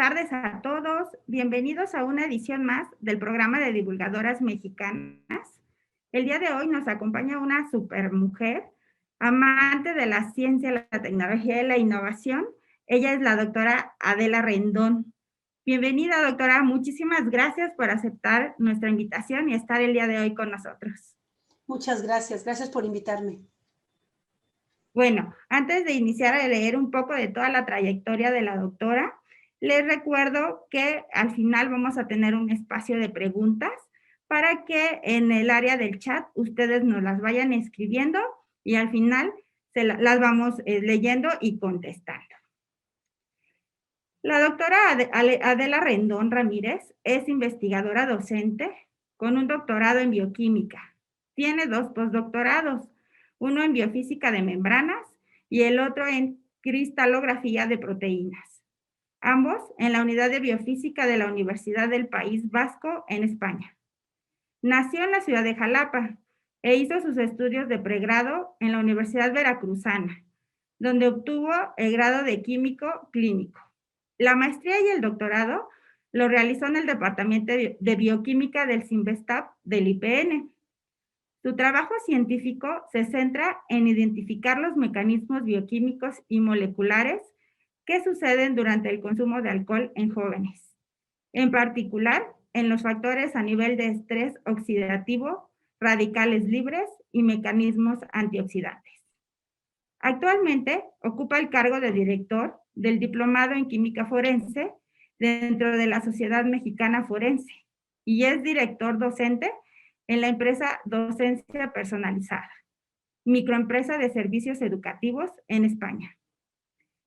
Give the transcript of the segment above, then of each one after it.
tardes a todos. Bienvenidos a una edición más del programa de Divulgadoras Mexicanas. El día de hoy nos acompaña una supermujer, amante de la ciencia, la tecnología y la innovación. Ella es la doctora Adela Rendón. Bienvenida, doctora. Muchísimas gracias por aceptar nuestra invitación y estar el día de hoy con nosotros. Muchas gracias. Gracias por invitarme. Bueno, antes de iniciar a leer un poco de toda la trayectoria de la doctora, les recuerdo que al final vamos a tener un espacio de preguntas para que en el área del chat ustedes nos las vayan escribiendo y al final las vamos leyendo y contestando. La doctora Adela Rendón Ramírez es investigadora docente con un doctorado en bioquímica. Tiene 2 postdoctorados, uno en biofísica de membranas y el otro en cristalografía de proteínas, ambos en la unidad de biofísica de la Universidad del País Vasco en España. Nació en la ciudad de Jalapa e hizo sus estudios de pregrado en la Universidad Veracruzana, donde obtuvo el grado de químico clínico. La maestría y el doctorado lo realizó en el Departamento de Bioquímica del CINVESTAB del IPN. Su trabajo científico se centra en identificar los mecanismos bioquímicos y moleculares que suceden durante el consumo de alcohol en jóvenes, en particular en los factores a nivel de estrés oxidativo, radicales libres y mecanismos antioxidantes. Actualmente ocupa el cargo de director del Diplomado en Química Forense dentro de la Sociedad Mexicana Forense y es director docente en la empresa Docencia Personalizada, microempresa de servicios educativos en España.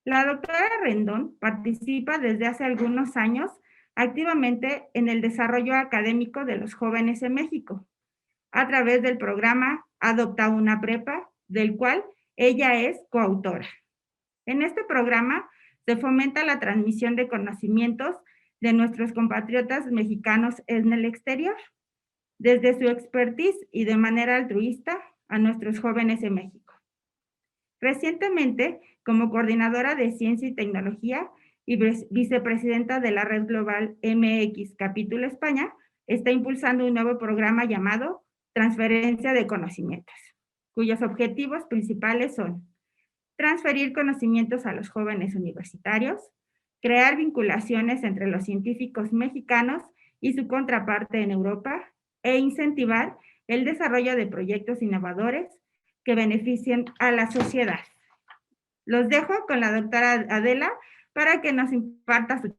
La doctora Rendón participa desde hace algunos años activamente en el desarrollo académico de los jóvenes en México, a través del programa Adopta una Prepa, del cual ella es coautora. En este programa se fomenta la transmisión de conocimientos de nuestros compatriotas mexicanos en el exterior, desde su expertise y de manera altruista a nuestros jóvenes en México. Recientemente, como coordinadora de Ciencia y Tecnología y vicepresidenta de la Red Global MX Capítulo España, está impulsando un nuevo programa llamado Transferencia de Conocimientos, cuyos objetivos principales son transferir conocimientos a los jóvenes universitarios, crear vinculaciones entre los científicos mexicanos y su contraparte en Europa, e incentivar el desarrollo de proyectos innovadores que beneficien a la sociedad. Los dejo con la doctora Adela para que nos imparta su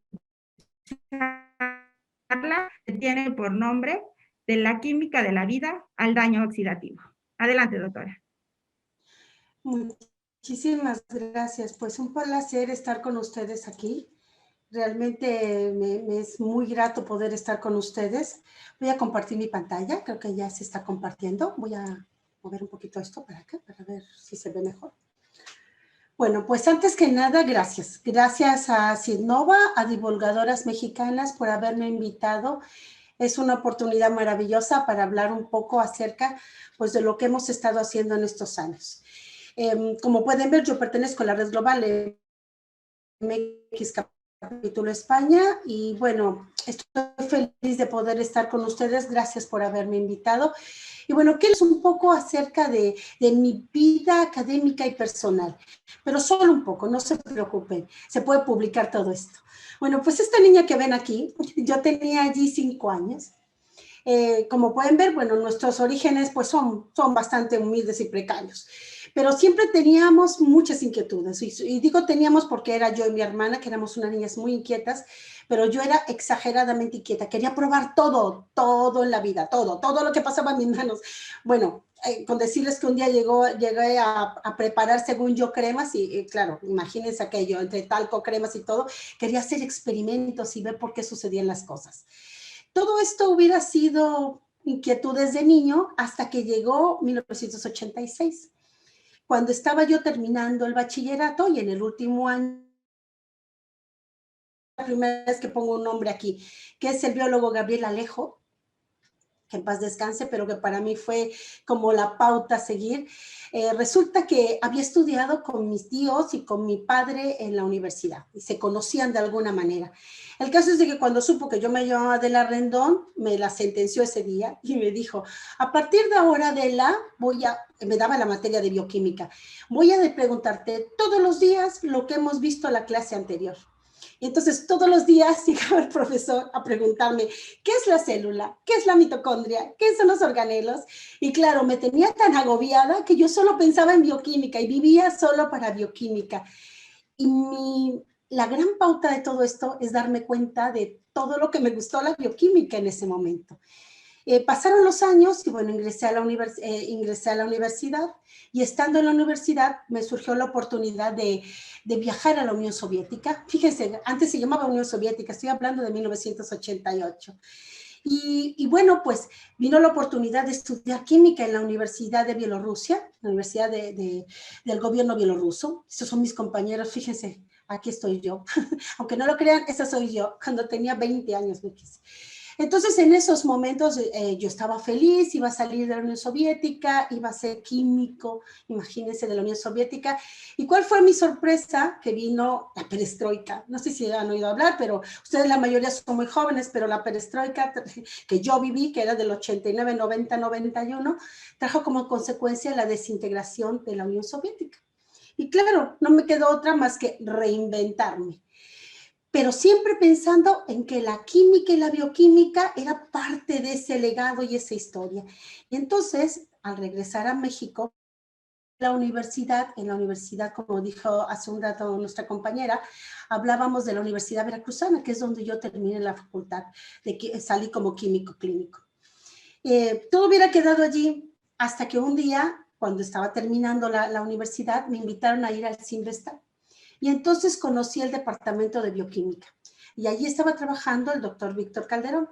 charla que tiene por nombre De la química de la vida al daño oxidativo. Adelante, doctora. Muchísimas gracias. Pues un placer estar con ustedes aquí. Realmente me es muy grato poder estar con ustedes. Voy a compartir mi pantalla. Creo que ya se está compartiendo. Voy a mover un poquito esto para acá, para ver si se ve mejor. Bueno, pues antes que nada, gracias. Gracias a CIDNOVA, a Divulgadoras Mexicanas por haberme invitado. Es una oportunidad maravillosa para hablar un poco acerca, pues, de lo que hemos estado haciendo en estos años. Como pueden ver, yo pertenezco a la Red Global MX Capítulo España y bueno, estoy feliz de poder estar con ustedes. Gracias por haberme invitado. Y bueno, quiero un poco acerca de mi vida académica y personal, pero solo un poco, no se preocupen, se puede publicar todo esto. Bueno, pues esta niña que ven aquí, yo tenía allí 5 años. Como pueden ver, bueno, nuestros orígenes pues son bastante humildes y precarios, pero siempre teníamos muchas inquietudes, y digo teníamos porque era yo y mi hermana, que éramos unas niñas muy inquietas, pero yo era exageradamente inquieta, quería probar todo en la vida, todo lo que pasaba en mis manos. Bueno, con decirles que un día llegué a preparar, según yo, cremas, y claro, imagínense aquello, entre talco, cremas y todo, quería hacer experimentos y ver por qué sucedían las cosas. Todo esto hubiera sido inquietudes de niño hasta que llegó 1986, cuando estaba yo terminando el bachillerato y en el último año, la primera vez que pongo un nombre aquí, que es el biólogo Gabriel Alejo, que en paz descanse, pero que para mí fue como la pauta a seguir. Resulta que había estudiado con mis tíos y con mi padre en la universidad y se conocían de alguna manera. El caso es de que cuando supo que yo me llamaba Adela Rendón, me la sentenció ese día y me dijo, a partir de ahora, Adela, me daba la materia de bioquímica, voy a preguntarte todos los días lo que hemos visto en la clase anterior. Y entonces todos los días llegaba el profesor a preguntarme, ¿qué es la célula? ¿Qué es la mitocondria? ¿Qué son los organelos? Y claro, me tenía tan agobiada que yo solo pensaba en bioquímica y vivía solo para bioquímica. Y la gran pauta de todo esto es darme cuenta de todo lo que me gustó la bioquímica en ese momento. Pasaron los años y bueno, ingresé a la universidad y estando en la universidad me surgió la oportunidad de viajar a la Unión Soviética. Fíjense, antes se llamaba Unión Soviética, estoy hablando de 1988. Y bueno, pues vino la oportunidad de estudiar química en la Universidad de Bielorrusia, la Universidad del gobierno bielorruso. Estos son mis compañeros, fíjense, aquí estoy yo. Aunque no lo crean, esa soy yo, cuando tenía 20 años, me quise. Entonces, en esos momentos yo estaba feliz, iba a salir de la Unión Soviética, iba a ser químico, imagínense, de la Unión Soviética. ¿Y cuál fue mi sorpresa? Que vino la perestroika. No sé si han oído hablar, pero ustedes la mayoría son muy jóvenes, pero la perestroika que yo viví, que era del 89, 90, 91, trajo como consecuencia la desintegración de la Unión Soviética. Y claro, no me quedó otra más que reinventarme, pero siempre pensando en que la química y la bioquímica era parte de ese legado y esa historia. Y entonces, al regresar a México, en la universidad, como dijo hace un rato nuestra compañera, hablábamos de la Universidad Veracruzana, que es donde yo terminé la facultad, salí como químico clínico. Todo hubiera quedado allí hasta que un día, cuando estaba terminando la universidad, me invitaron a ir al CINVESTA. Y entonces conocí el departamento de bioquímica. Y allí estaba trabajando el doctor Víctor Calderón,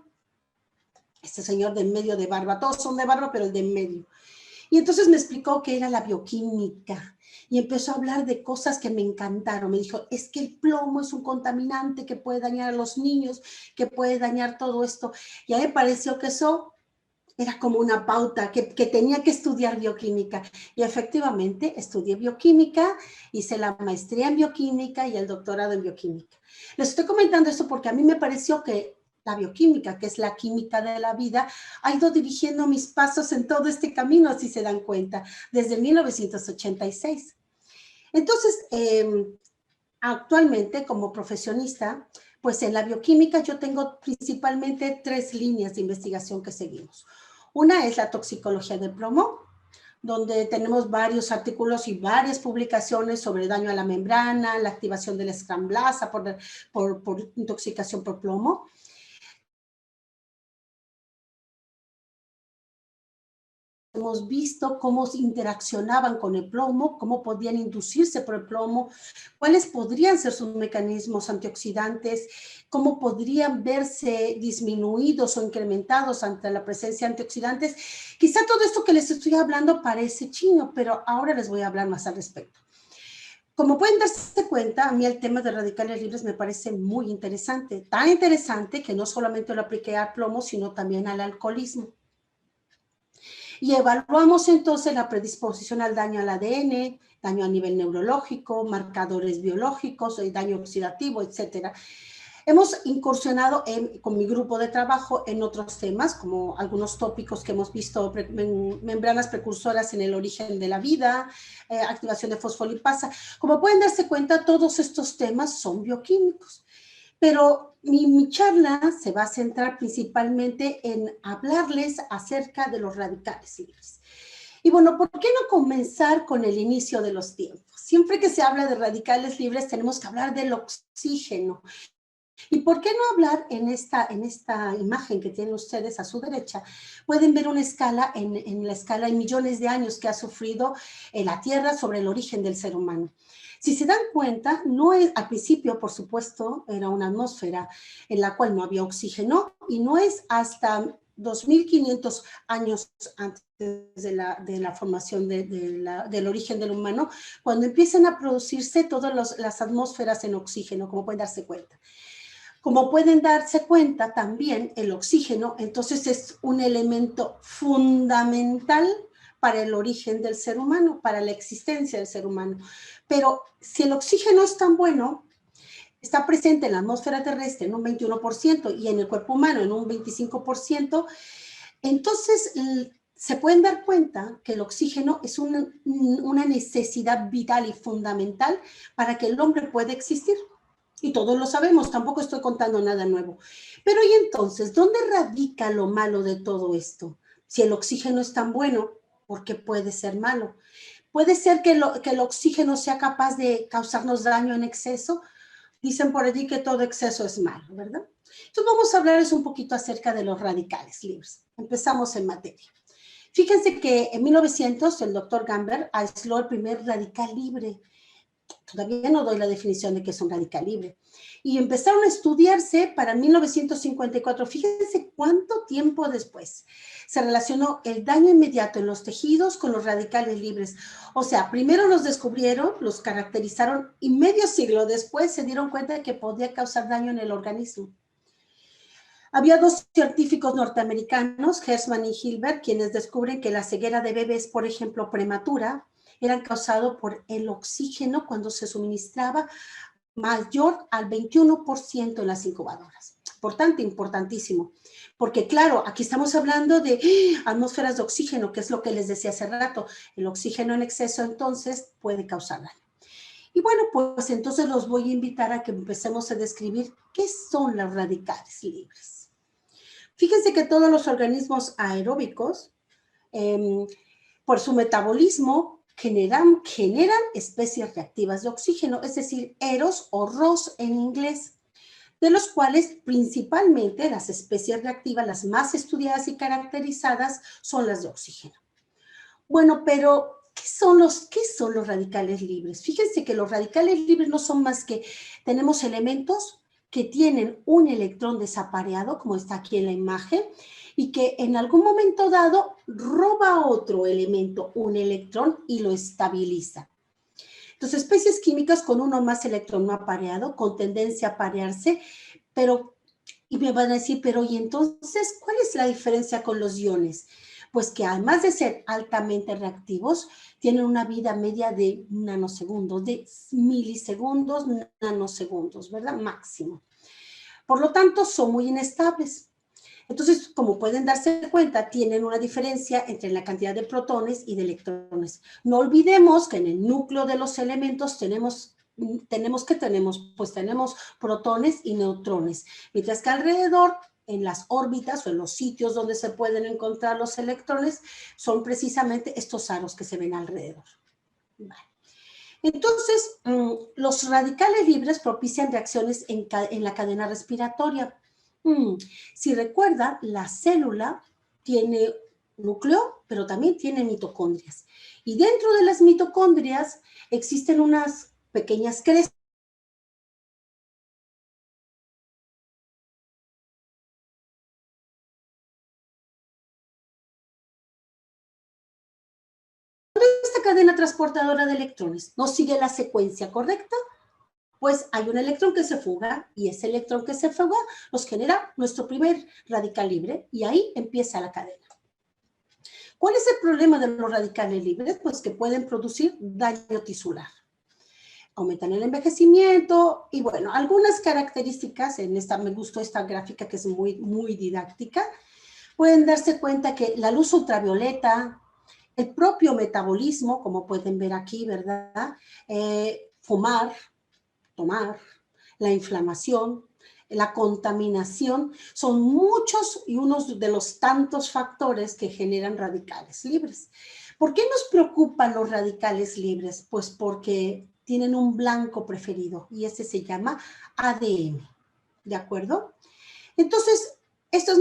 este señor de en medio de barba. Todos son de barba, pero el de en medio. Y entonces me explicó qué era la bioquímica. Y empezó a hablar de cosas que me encantaron. Me dijo, es que el plomo es un contaminante que puede dañar a los niños, que puede dañar todo esto. Y a mí me pareció que eso era como una pauta, que tenía que estudiar bioquímica. Y efectivamente estudié bioquímica, hice la maestría en bioquímica y el doctorado en bioquímica. Les estoy comentando esto porque a mí me pareció que la bioquímica, que es la química de la vida, ha ido dirigiendo mis pasos en todo este camino, si se dan cuenta, desde 1986. Entonces, actualmente como profesionista, pues en la bioquímica yo tengo principalmente 3 líneas de investigación que seguimos. Una es la toxicología del plomo, donde tenemos varios artículos y varias publicaciones sobre daño a la membrana, la activación de la escramblasa por intoxicación por plomo. Hemos visto cómo interaccionaban con el plomo, cómo podían inducirse por el plomo, cuáles podrían ser sus mecanismos antioxidantes, cómo podrían verse disminuidos o incrementados ante la presencia de antioxidantes. Quizá todo esto que les estoy hablando parece chino, pero ahora les voy a hablar más al respecto. Como pueden darse cuenta, a mí el tema de radicales libres me parece muy interesante. Tan interesante que no solamente lo apliqué al plomo, sino también al alcoholismo. Y evaluamos entonces la predisposición al daño al ADN, daño a nivel neurológico, marcadores biológicos, daño oxidativo, etcétera. Hemos incursionado con mi grupo de trabajo en otros temas, como algunos tópicos que hemos visto, membranas precursoras en el origen de la vida, activación de fosfolipasa. Como pueden darse cuenta, todos estos temas son bioquímicos. Pero mi charla se va a centrar principalmente en hablarles acerca de los radicales libres. Y bueno, ¿por qué no comenzar con el inicio de los tiempos? Siempre que se habla de radicales libres tenemos que hablar del oxígeno. ¿Y por qué no hablar en esta imagen que tienen ustedes a su derecha? Pueden ver una escala, en la escala de millones de años que ha sufrido la Tierra sobre el origen del ser humano. Si se dan cuenta, no es, al principio, por supuesto, era una atmósfera en la cual no había oxígeno y no es hasta 2500 años antes de la formación del origen del humano, cuando empiezan a producirse todas las atmósferas en oxígeno, como pueden darse cuenta. Como pueden darse cuenta también, el oxígeno entonces es un elemento fundamental para el origen del ser humano, para la existencia del ser humano. Pero si el oxígeno es tan bueno, está presente en la atmósfera terrestre en un 21% y en el cuerpo humano en un 25%, entonces se pueden dar cuenta que el oxígeno es una necesidad vital y fundamental para que el hombre pueda existir. Y todos lo sabemos, tampoco estoy contando nada nuevo. Pero ¿y entonces dónde radica lo malo de todo esto? Si el oxígeno es tan bueno, ¿por qué puede ser malo? ¿Puede ser que el oxígeno sea capaz de causarnos daño en exceso? Dicen por allí que todo exceso es malo, ¿verdad? Entonces vamos a hablarles un poquito acerca de los radicales libres. Empezamos en materia. Fíjense que en 1900 el doctor Gamber aisló el primer radical libre. Todavía no doy la definición de qué es un radical libre. Y empezaron a estudiarse para 1954. Fíjense cuánto tiempo después se relacionó el daño inmediato en los tejidos con los radicales libres. O sea, primero los descubrieron, los caracterizaron y medio siglo después se dieron cuenta de que podía causar daño en el organismo. Había dos científicos norteamericanos, Hersman y Hilbert, quienes descubren que la ceguera de bebés, por ejemplo, prematura, eran causados por el oxígeno cuando se suministraba mayor al 21% en las incubadoras. Por tanto, importantísimo. Porque claro, aquí estamos hablando de atmósferas de oxígeno, que es lo que les decía hace rato. El oxígeno en exceso entonces puede causar daño. Y bueno, pues entonces los voy a invitar a que empecemos a describir qué son los radicales libres. Fíjense que todos los organismos aeróbicos, por su metabolismo, generan especies reactivas de oxígeno, es decir, EROS o ROS en inglés, de los cuales principalmente las especies reactivas, las más estudiadas y caracterizadas, son las de oxígeno. Bueno, pero ¿qué son los radicales libres? Fíjense que los radicales libres no son más que tenemos elementos que tienen un electrón desapareado, como está aquí en la imagen, y que en algún momento dado roba otro elemento, un electrón, y lo estabiliza. Entonces, especies químicas con uno o más electrón no apareado, con tendencia a aparearse, y me van a decir, pero ¿y entonces cuál es la diferencia con los iones? Pues que además de ser altamente reactivos, tienen una vida media de nanosegundos, de milisegundos, nanosegundos, ¿verdad? Máximo. Por lo tanto, son muy inestables. Entonces, como pueden darse cuenta, tienen una diferencia entre la cantidad de protones y de electrones. No olvidemos que en el núcleo de los elementos tenemos protones y neutrones, mientras que alrededor, en las órbitas o en los sitios donde se pueden encontrar los electrones, son precisamente estos aros que se ven alrededor. Vale. Entonces, los radicales libres propician reacciones en la cadena respiratoria. Si recuerda, la célula tiene núcleo, pero también tiene mitocondrias. Y dentro de las mitocondrias existen unas pequeñas crestas. Esta cadena transportadora de electrones no sigue la secuencia correcta, pues hay un electrón que se fuga y ese electrón que se fuga nos genera nuestro primer radical libre y ahí empieza la cadena. ¿Cuál es el problema de los radicales libres? Pues que pueden producir daño tisular. Aumentan el envejecimiento y bueno, algunas características, me gustó esta gráfica que es muy, muy didáctica, pueden darse cuenta que la luz ultravioleta, el propio metabolismo, como pueden ver aquí, ¿verdad? Fumar, tomar, la inflamación, la contaminación, son muchos y unos de los tantos factores que generan radicales libres. ¿Por qué nos preocupan los radicales libres? Pues porque tienen un blanco preferido y ese se llama ADN, ¿de acuerdo? Entonces, estas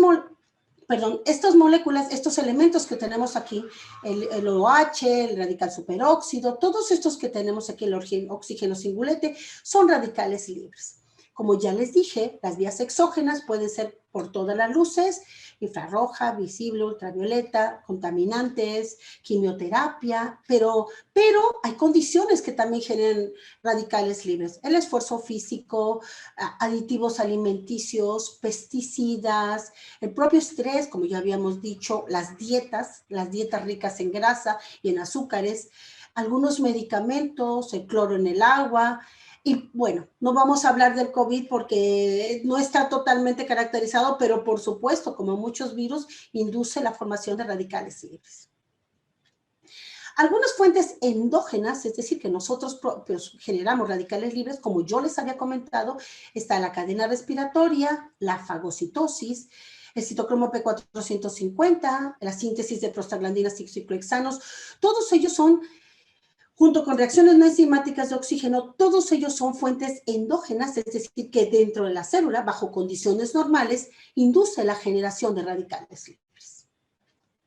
moléculas, estos elementos que tenemos aquí, el OH, el radical superóxido, todos estos que tenemos aquí, el oxígeno singulete, son radicales libres. Como ya les dije, las vías exógenas pueden ser por todas las luces, infrarroja, visible, ultravioleta, contaminantes, quimioterapia, pero hay condiciones que también generan radicales libres. El esfuerzo físico, aditivos alimenticios, pesticidas, el propio estrés, como ya habíamos dicho, las dietas ricas en grasa y en azúcares, algunos medicamentos, el cloro en el agua. Y bueno, no vamos a hablar del COVID porque no está totalmente caracterizado, pero por supuesto, como muchos virus, induce la formación de radicales libres. Algunas fuentes endógenas, es decir, que nosotros propios generamos radicales libres, como yo les había comentado, está la cadena respiratoria, la fagocitosis, el citocromo P450, la síntesis de prostaglandinas y ciclohexanos. Todos ellos son, junto con reacciones no enzimáticas de oxígeno, todos ellos son fuentes endógenas, es decir, que dentro de la célula, bajo condiciones normales, induce la generación de radicales libres.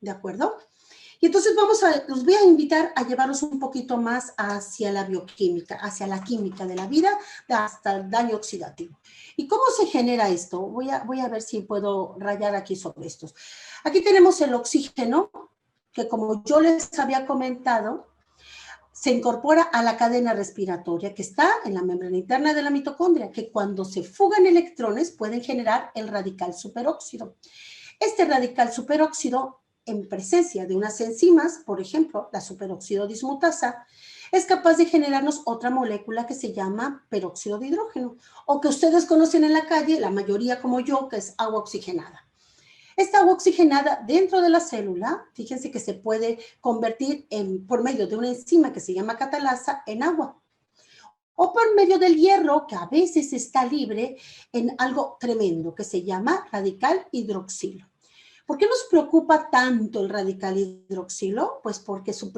¿De acuerdo? Y entonces los voy a invitar a llevarlos un poquito más hacia la bioquímica, hacia la química de la vida, hasta el daño oxidativo. ¿Y cómo se genera esto? Voy a ver si puedo rayar aquí sobre estos. Aquí tenemos el oxígeno, que como yo les había comentado, se incorpora a la cadena respiratoria que está en la membrana interna de la mitocondria, que cuando se fugan electrones pueden generar el radical superóxido. Este radical superóxido, en presencia de unas enzimas, por ejemplo, la superóxido dismutasa, es capaz de generarnos otra molécula que se llama peróxido de hidrógeno, o que ustedes conocen en la calle, la mayoría como yo, que es agua oxigenada. Esta agua oxigenada dentro de la célula, fíjense que se puede convertir por medio de una enzima que se llama catalasa en agua, o por medio del hierro, que a veces está libre, en algo tremendo que se llama radical hidroxilo. ¿Por qué nos preocupa tanto el radical hidroxilo? Pues porque su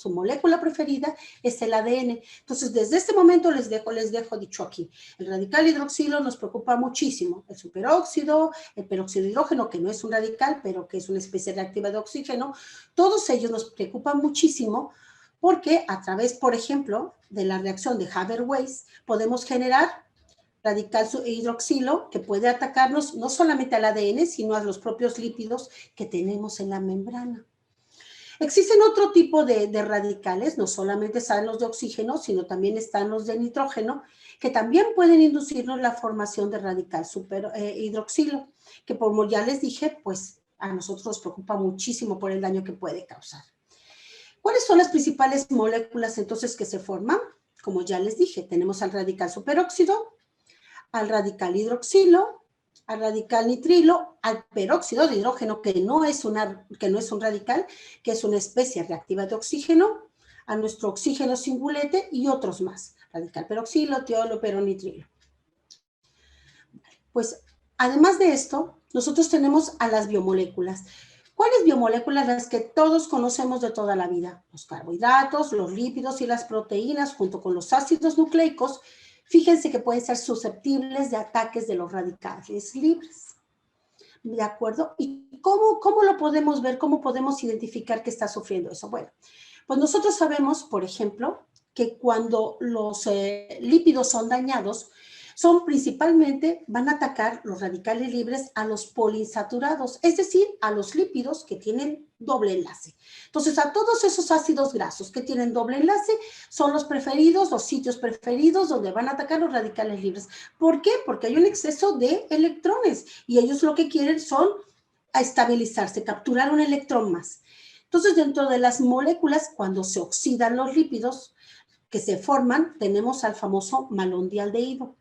molécula preferida es el ADN. Entonces, desde este momento les dejo dicho aquí. El radical hidroxilo nos preocupa muchísimo. El superóxido, el peróxido de hidrógeno, que no es un radical, pero que es una especie reactiva de oxígeno, todos ellos nos preocupan muchísimo porque a través, por ejemplo, de la reacción de Haber-Weiss, podemos generar radical hidroxilo que puede atacarnos no solamente al ADN, sino a los propios lípidos que tenemos en la membrana. Existen otro tipo de radicales, no solamente están los de oxígeno, sino también están los de nitrógeno, que también pueden inducirnos la formación de radical hidroxilo, que como ya les dije, pues a nosotros nos preocupa muchísimo por el daño que puede causar. ¿Cuáles son las principales moléculas entonces que se forman? Como ya les dije, tenemos al radical superóxido, al radical hidroxilo, al radical nitrilo, al peróxido de hidrógeno, que no es un radical, que es una especie reactiva de oxígeno, a nuestro oxígeno singulete y otros más, radical peroxilo, tiolo, peronitrilo. Pues, además de esto, nosotros tenemos a las biomoléculas. ¿Cuáles biomoléculas? Las que todos conocemos de toda la vida. Los carbohidratos, los lípidos y las proteínas, junto con los ácidos nucleicos, fíjense que pueden ser susceptibles de ataques de los radicales libres. ¿De acuerdo? ¿Y cómo lo podemos ver? ¿Cómo podemos identificar que está sufriendo eso? Bueno, pues nosotros sabemos, por ejemplo, que cuando los lípidos son dañados, van a atacar los radicales libres a los poliinsaturados, es decir, a los lípidos que tienen doble enlace. Entonces, a todos esos ácidos grasos que tienen doble enlace son los preferidos, los sitios preferidos donde van a atacar los radicales libres. ¿Por qué? Porque hay un exceso de electrones y ellos lo que quieren son estabilizarse, capturar un electrón más. Entonces, dentro de las moléculas, cuando se oxidan los lípidos que se forman, tenemos al famoso malondialdehído,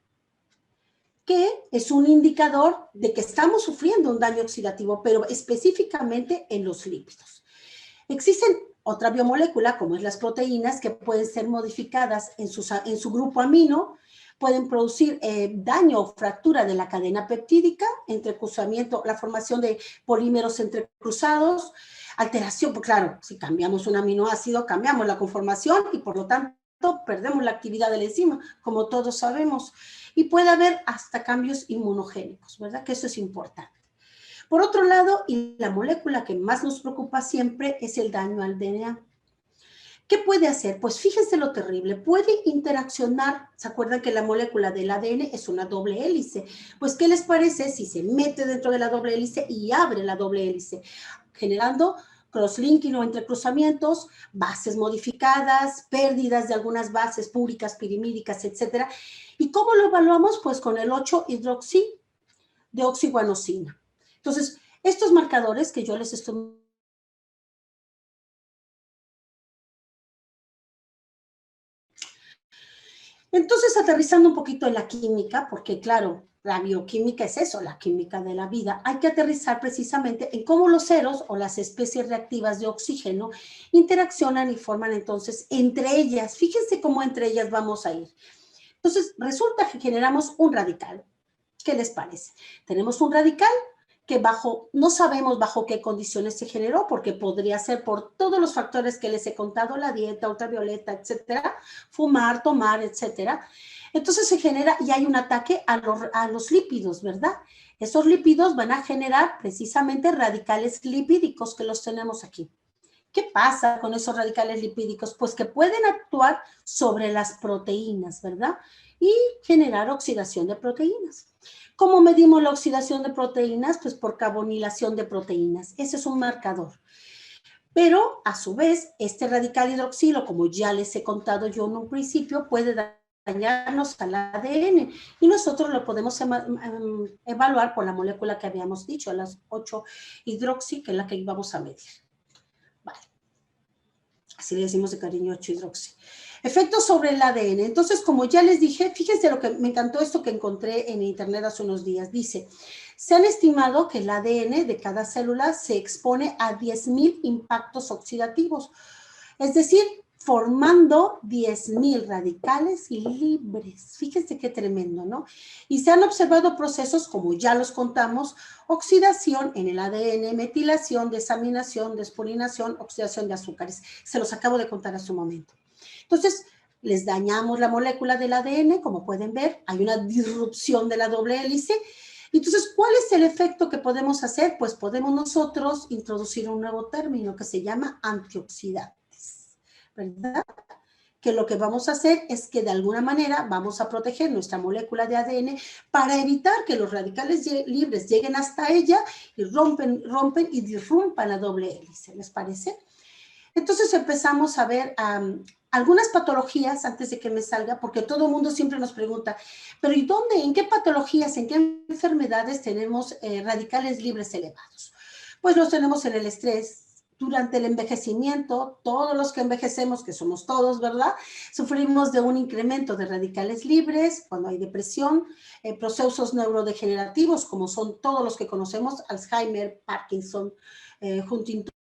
que es un indicador de que estamos sufriendo un daño oxidativo, pero específicamente en los lípidos. Existen otra biomolécula, como es las proteínas, que pueden ser modificadas en su grupo amino, pueden producir daño o fractura de la cadena peptídica, entrecruzamiento, la formación de polímeros entrecruzados, alteración, pues claro, si cambiamos un aminoácido, cambiamos la conformación y por lo tanto perdemos la actividad de la enzima, como todos sabemos. Y puede haber hasta cambios inmunogénicos, ¿verdad? Que eso es importante. Por otro lado, y la molécula que más nos preocupa siempre es el daño al DNA. ¿Qué puede hacer? Pues fíjense lo terrible, puede interaccionar, ¿se acuerdan que la molécula del ADN es una doble hélice? Pues, ¿qué les parece si se mete dentro de la doble hélice y abre la doble hélice, generando crosslinking o entrecruzamientos, bases modificadas, pérdidas de algunas bases púricas, pirimídicas, etcétera? ¿Y cómo lo evaluamos? Pues con el 8-hidroxideoxiguanosina. Entonces, estos marcadores que yo les estoy... Entonces, aterrizando un poquito en la química, porque claro, la bioquímica es eso, la química de la vida, hay que aterrizar precisamente en cómo los ceros o las especies reactivas de oxígeno interaccionan y forman entonces entre ellas. Fíjense cómo entre ellas vamos a ir. Entonces, resulta que generamos un radical. ¿Qué les parece? Tenemos un radical que no sabemos bajo qué condiciones se generó, porque podría ser por todos los factores que les he contado, la dieta, ultravioleta, etcétera, fumar, tomar, etcétera. Entonces se genera y hay un ataque a los lípidos, ¿verdad? Esos lípidos van a generar precisamente radicales lipídicos que los tenemos aquí. ¿Qué pasa con esos radicales lipídicos? Pues que pueden actuar sobre las proteínas, ¿verdad? Y generar oxidación de proteínas. ¿Cómo medimos la oxidación de proteínas? Pues por carbonilación de proteínas. Ese es un marcador. Pero, a su vez, este radical hidroxilo, como ya les he contado yo en un principio, puede dañarnos al ADN y nosotros lo podemos evaluar por la molécula que habíamos dicho, las 8-hidroxi, que es la que íbamos a medir. Vale. Así le decimos de cariño 8-hidroxi. Efectos sobre el ADN. Entonces, como ya les dije, fíjense lo que me encantó esto que encontré en internet hace unos días. Dice, se han estimado que el ADN de cada célula se expone a 10,000 impactos oxidativos. Es decir, formando 10,000 radicales libres. Fíjense qué tremendo, ¿no? Y se han observado procesos, como ya los contamos, oxidación en el ADN, metilación, desaminación, despurinación, oxidación de azúcares. Se los acabo de contar hace un momento. Entonces, les dañamos la molécula del ADN, como pueden ver, hay una disrupción de la doble hélice. Entonces, ¿cuál es el efecto que podemos hacer? Pues podemos nosotros introducir un nuevo término que se llama antioxidantes, ¿verdad? Que lo que vamos a hacer es que de alguna manera vamos a proteger nuestra molécula de ADN para evitar que los radicales libres lleguen hasta ella y rompen y disrumpan la doble hélice. ¿Les parece? Entonces empezamos a ver algunas patologías antes de que me salga, porque todo el mundo siempre nos pregunta, pero ¿y dónde, en qué patologías, en qué enfermedades tenemos radicales libres elevados? Pues los tenemos en el estrés, durante el envejecimiento, todos los que envejecemos, que somos todos, ¿verdad? Sufrimos de un incremento de radicales libres, cuando hay depresión, procesos neurodegenerativos, como son todos los que conocemos, Alzheimer, Parkinson, Huntington,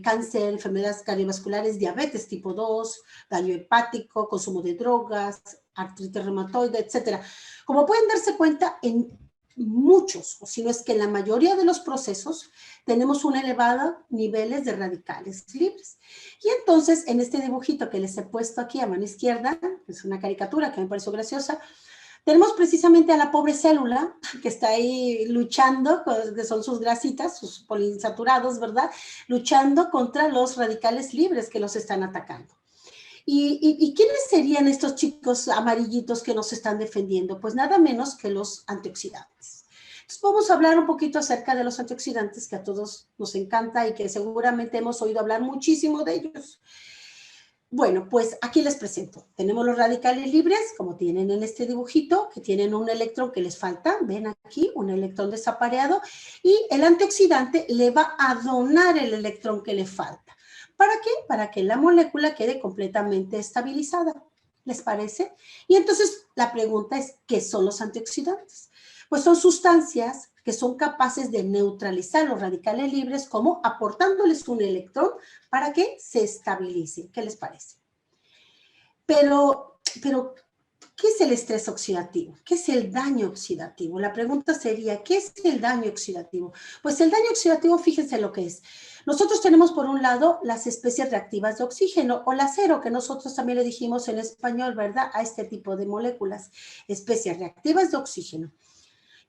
cáncer, enfermedades cardiovasculares, diabetes tipo 2, daño hepático, consumo de drogas, artritis reumatoide, etcétera. Como pueden darse cuenta, en muchos, o si no es que en la mayoría de los procesos, tenemos un elevado niveles de radicales libres. Y entonces, en este dibujito que les he puesto aquí a mano izquierda, es una caricatura que me pareció graciosa, tenemos precisamente a la pobre célula que está ahí luchando, que son sus grasitas, sus poliinsaturados, ¿verdad? Luchando contra los radicales libres que los están atacando. ¿Y quiénes serían estos chicos amarillitos que nos están defendiendo? Pues nada menos que los antioxidantes. Entonces vamos a hablar un poquito acerca de los antioxidantes que a todos nos encanta y que seguramente hemos oído hablar muchísimo de ellos. Bueno, pues aquí les presento. Tenemos los radicales libres, como tienen en este dibujito, que tienen un electrón que les falta. Ven aquí, un electrón desapareado. Y el antioxidante le va a donar el electrón que le falta. ¿Para qué? Para que la molécula quede completamente estabilizada. ¿Les parece? Y entonces la pregunta es, ¿qué son los antioxidantes? Pues son sustancias que son capaces de neutralizar los radicales libres, como aportándoles un electrón para que se estabilicen. ¿Qué les parece? Pero, ¿qué es el estrés oxidativo? ¿Qué es el daño oxidativo? La pregunta sería, ¿qué es el daño oxidativo? Pues el daño oxidativo, fíjense lo que es. Nosotros tenemos por un lado las especies reactivas de oxígeno o la acero, que nosotros también le dijimos en español, ¿verdad? A este tipo de moléculas, especies reactivas de oxígeno.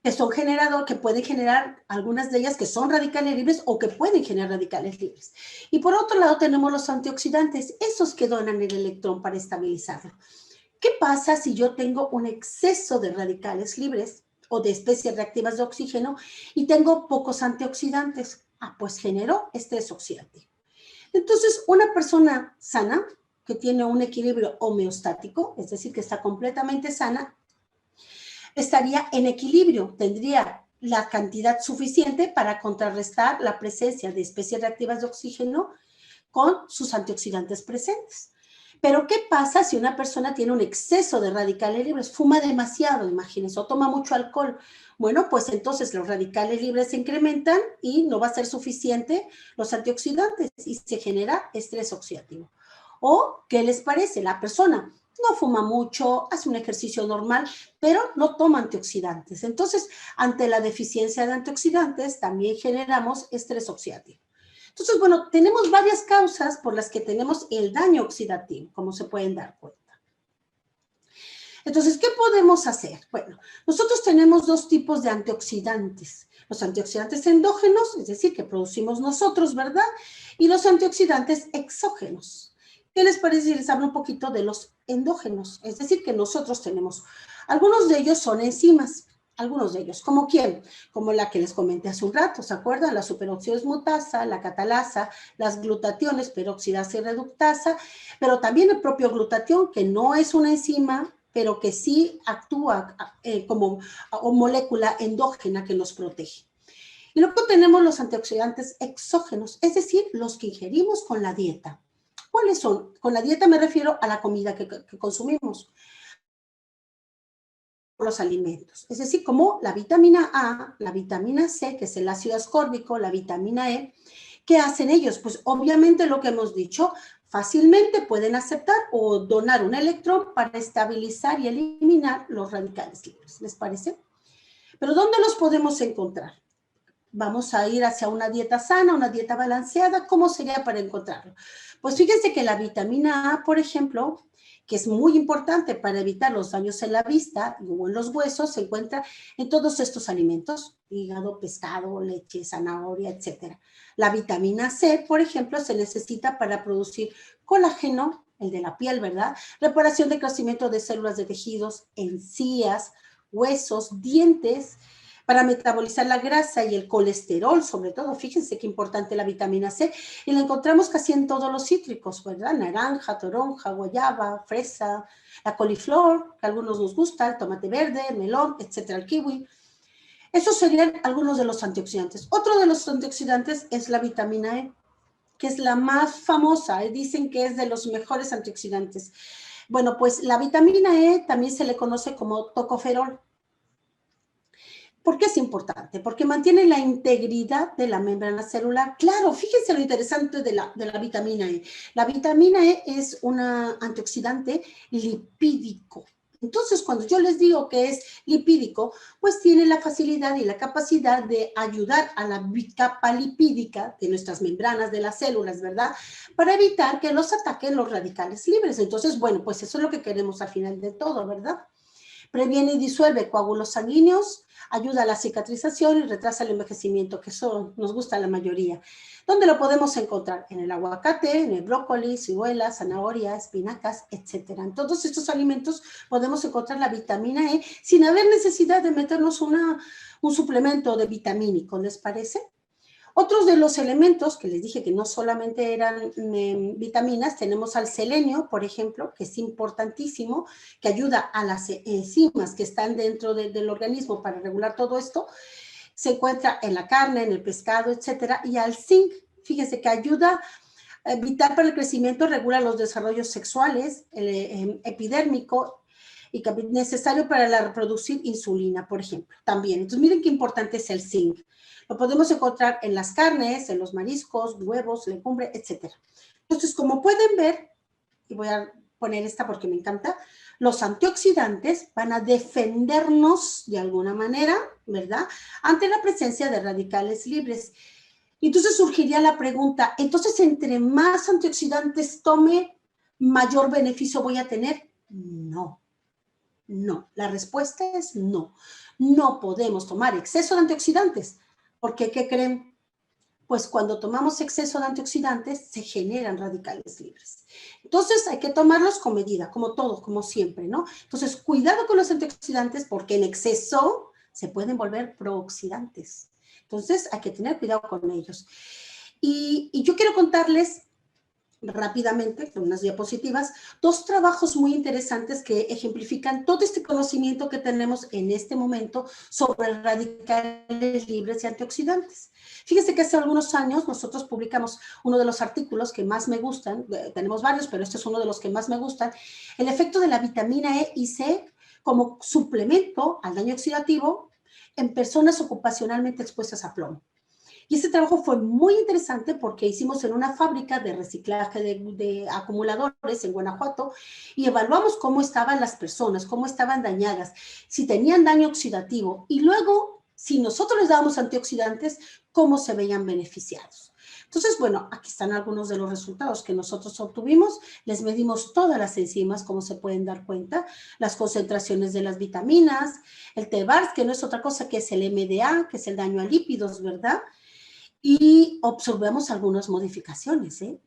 que son que pueden generar algunas de ellas que son radicales libres o que pueden generar radicales libres. Y por otro lado tenemos los antioxidantes, esos que donan el electrón para estabilizarlo. ¿Qué pasa si yo tengo un exceso de radicales libres o de especies reactivas de oxígeno y tengo pocos antioxidantes? Pues genero estrés oxidativo. Entonces, una persona sana, que tiene un equilibrio homeostático, es decir, que está completamente sana, estaría en equilibrio, tendría la cantidad suficiente para contrarrestar la presencia de especies reactivas de oxígeno con sus antioxidantes presentes. Pero, ¿qué pasa si una persona tiene un exceso de radicales libres? Fuma demasiado, imagínense, o toma mucho alcohol. Bueno, pues entonces los radicales libres se incrementan y no va a ser suficiente los antioxidantes y se genera estrés oxidativo. ¿O qué les parece? La persona no fuma mucho, hace un ejercicio normal, pero no toma antioxidantes. Entonces, ante la deficiencia de antioxidantes, también generamos estrés oxidativo. Entonces, bueno, tenemos varias causas por las que tenemos el daño oxidativo, como se pueden dar cuenta. Entonces, ¿qué podemos hacer? Bueno, nosotros tenemos dos tipos de antioxidantes. Los antioxidantes endógenos, es decir, que producimos nosotros, ¿verdad? Y los antioxidantes exógenos. ¿Qué les parece si les hablo un poquito de los endógenos? Es decir, que nosotros tenemos. Algunos de ellos son enzimas. Algunos de ellos, ¿como quién? Como la que les comenté hace un rato, ¿se acuerdan? La superoxidosmutasa, la catalasa, las glutationes, peroxidasa y reductasa, pero también el propio glutatión, que no es una enzima, pero que sí actúa como molécula endógena que nos protege. Y luego tenemos los antioxidantes exógenos, es decir, los que ingerimos con la dieta. ¿Cuáles son? Con la dieta me refiero a la comida que consumimos, los alimentos, es decir, como la vitamina A, la vitamina C, que es el ácido ascórbico, la vitamina E. ¿Qué hacen ellos? Pues obviamente lo que hemos dicho, fácilmente pueden aceptar o donar un electrón para estabilizar y eliminar los radicales libres, ¿les parece? Pero ¿dónde los podemos encontrar? Vamos a ir hacia una dieta sana, una dieta balanceada. ¿Cómo sería para encontrarlo? Pues fíjense que la vitamina A, por ejemplo, que es muy importante para evitar los daños en la vista o en los huesos, se encuentra en todos estos alimentos, hígado, pescado, leche, zanahoria, etc. La vitamina C, por ejemplo, se necesita para producir colágeno, el de la piel, ¿verdad? Reparación de crecimiento de células de tejidos, encías, huesos, dientes, para metabolizar la grasa y el colesterol, sobre todo. Fíjense qué importante la vitamina C, y la encontramos casi en todos los cítricos, ¿verdad? Naranja, toronja, guayaba, fresa, la coliflor, que a algunos nos gusta, el tomate verde, el melón, etcétera, el kiwi. Esos serían algunos de los antioxidantes. Otro de los antioxidantes es la vitamina E, que es la más famosa, dicen que es de los mejores antioxidantes. Bueno, pues la vitamina E también se le conoce como tocoferol. ¿Por qué es importante? Porque mantiene la integridad de la membrana celular. Claro, fíjense lo interesante de la vitamina E. La vitamina E es un antioxidante lipídico. Entonces, cuando yo les digo que es lipídico, pues tiene la facilidad y la capacidad de ayudar a la capa lipídica de nuestras membranas de las células, ¿verdad? Para evitar que los ataquen los radicales libres. Entonces, bueno, pues eso es lo que queremos al final de todo, ¿verdad? Previene y disuelve coágulos sanguíneos, ayuda a la cicatrización y retrasa el envejecimiento, que eso nos gusta a la mayoría. ¿Dónde lo podemos encontrar? En el aguacate, en el brócoli, ciruela, zanahoria, espinacas, etc. En todos estos alimentos podemos encontrar la vitamina E sin haber necesidad de meternos un suplemento de vitamínico, ¿les parece? Otros de los elementos que les dije que no solamente eran vitaminas, tenemos al selenio, por ejemplo, que es importantísimo, que ayuda a las enzimas que están dentro del organismo para regular todo esto. Se encuentra en la carne, en el pescado, etcétera. Y al zinc, fíjense que ayuda vital para el crecimiento, regula los desarrollos sexuales, el epidérmico, y necesario para la reproducir insulina, por ejemplo, también. Entonces, miren qué importante es el zinc. Lo podemos encontrar en las carnes, en los mariscos, huevos, legumbre, etc. Entonces, como pueden ver, y voy a poner esta porque me encanta, los antioxidantes van a defendernos de alguna manera, ¿verdad?, ante la presencia de radicales libres. Entonces surgiría la pregunta, entonces, entre más antioxidantes tome, ¿mayor beneficio voy a tener? No. No, la respuesta es no. No podemos tomar exceso de antioxidantes, porque ¿qué creen? Pues cuando tomamos exceso de antioxidantes se generan radicales libres. Entonces hay que tomarlos con medida, como todo, como siempre, ¿no? Entonces cuidado con los antioxidantes porque en exceso se pueden volver prooxidantes. Entonces hay que tener cuidado con ellos. Y yo quiero contarles rápidamente, con unas diapositivas, dos trabajos muy interesantes que ejemplifican todo este conocimiento que tenemos en este momento sobre radicales libres y antioxidantes. Fíjense que hace algunos años nosotros publicamos uno de los artículos que más me gustan, tenemos varios, pero este es uno de los que más me gustan, el efecto de la vitamina E y C como suplemento al daño oxidativo en personas ocupacionalmente expuestas a plomo. Y este trabajo fue muy interesante porque hicimos en una fábrica de reciclaje de acumuladores en Guanajuato y evaluamos cómo estaban las personas, cómo estaban dañadas, si tenían daño oxidativo y luego, si nosotros les dábamos antioxidantes, cómo se veían beneficiados. Entonces, bueno, aquí están algunos de los resultados que nosotros obtuvimos. Les medimos todas las enzimas, como se pueden dar cuenta, las concentraciones de las vitaminas, el TBARS, que no es otra cosa que es el MDA, que es el daño a lípidos, ¿verdad? Y observamos algunas modificaciones, ¿eh?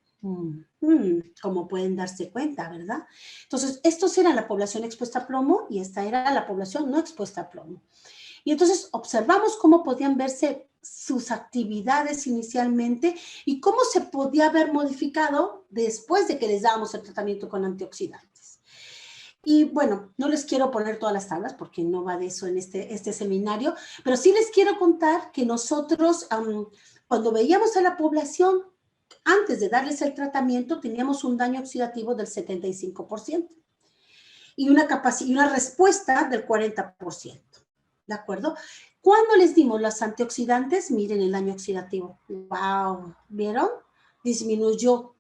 Como pueden darse cuenta, ¿verdad? Entonces, estos eran la población expuesta a plomo y esta era la población no expuesta a plomo. Y entonces observamos cómo podían verse sus actividades inicialmente y cómo se podía haber modificado después de que les dábamos el tratamiento con antioxidantes. Y bueno, no les quiero poner todas las tablas porque no va de eso en este seminario, pero sí les quiero contar que nosotros, cuando veíamos a la población, antes de darles el tratamiento, teníamos un daño oxidativo del 75% y una respuesta del 40%. ¿De acuerdo? Cuando les dimos los antioxidantes, miren el daño oxidativo. ¡Wow! ¿Vieron? Disminuyó.